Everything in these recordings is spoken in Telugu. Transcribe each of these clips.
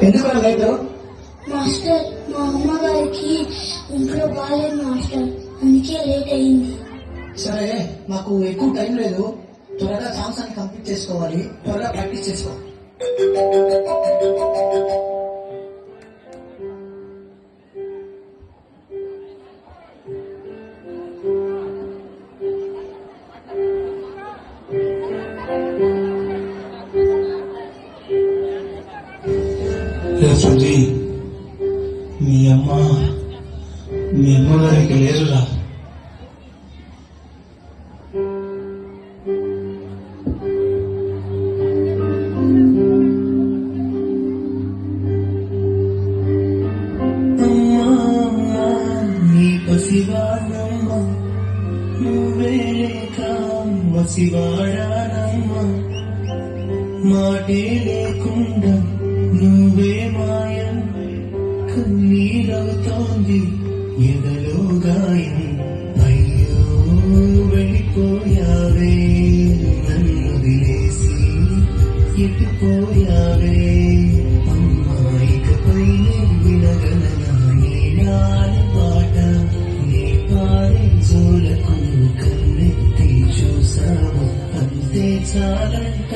ఎందుకు లేదు మాస్టర్? మా అమ్మగారికి ఇంట్లో బాగాలేదు మాస్టర్, అందుకే లేట్ అయింది. సరే, నాకు ఎక్కువ టైం లేదు, త్వరగా సాంగ్స్ అని కంప్లీట్ చేసుకోవాలి, త్వరగా ప్రాక్టీస్ చేసుకో. సుజీ, మీ అమ్మగారికి లేరురా. నీ పసివాడమ్మ, నువ్వే వసివాడానమ్మ, మాటే లేకుండా నువ్వే మాయం, కన్నీరవుతోంది ఎదలో గాయం. అయ్యో వెళ్ళిపోయావే, నన్ను వదిలేసి ఎట్టుపోయావే. అమ్మాయికపై వినగలనా నీ నాని పాట, నీ పాడే జోలకు కన్నెత్తి చూసావు, అంతే చాలంట.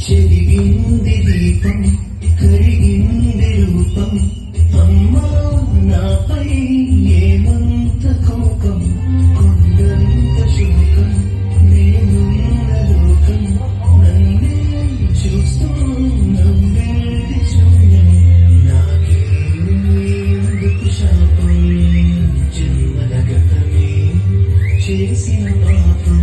చెరిగింది దీపం, కరిగింది రూపం, అమ్మా నాపై ఏమంత కోపం, కొండంత శోకం, నేనున్న లోకం, నన్నే చూస్తూ నవ్వేది శూన్యం. నాకేందుకు శాపం, జన్మల గతమే చేసిన పాపం.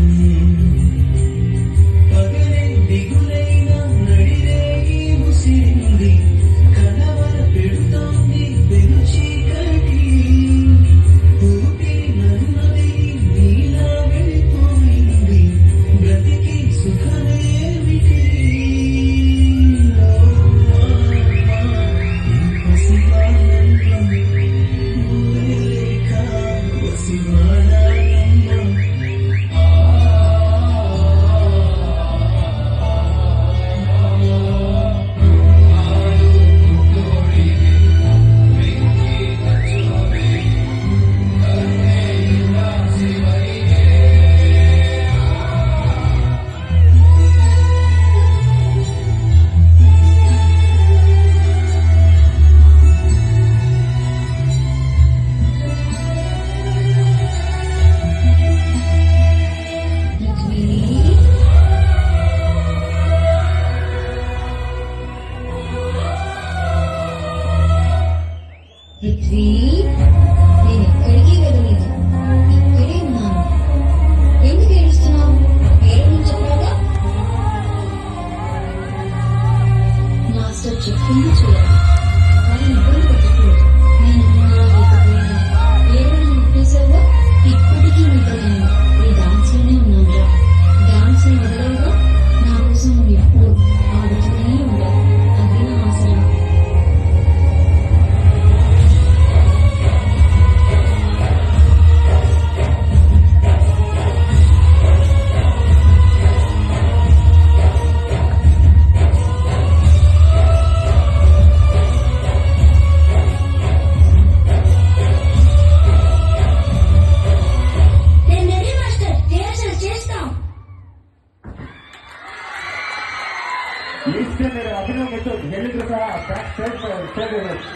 పృథ్వీ, నేను ఎక్కడికి వెళ్ళలేదు, ఇక్కడే ఉన్నాను. ఎందుకు ఏడుస్తున్నావు? ఏడవని చెప్పాగా? మాస్టర్ చెప్పింది చూడాలి, కానీ ఇబ్బంది పెట్టకూడదు. నేను ఉన్నా లేకపోయినా ఏడవని ఒప్పేసావుగా, ఇప్పటికీ నిద్రలేను. ఈ డాన్స్ లోనే ఉన్నాను. డాన్స్ ని వదలవుగా, నా కోసం నువ్వు ఎప్పుడు ఆడుతూనే ఉంటావు. అది నా ఆశలు. लिस्ट मेरे अभिनव में तो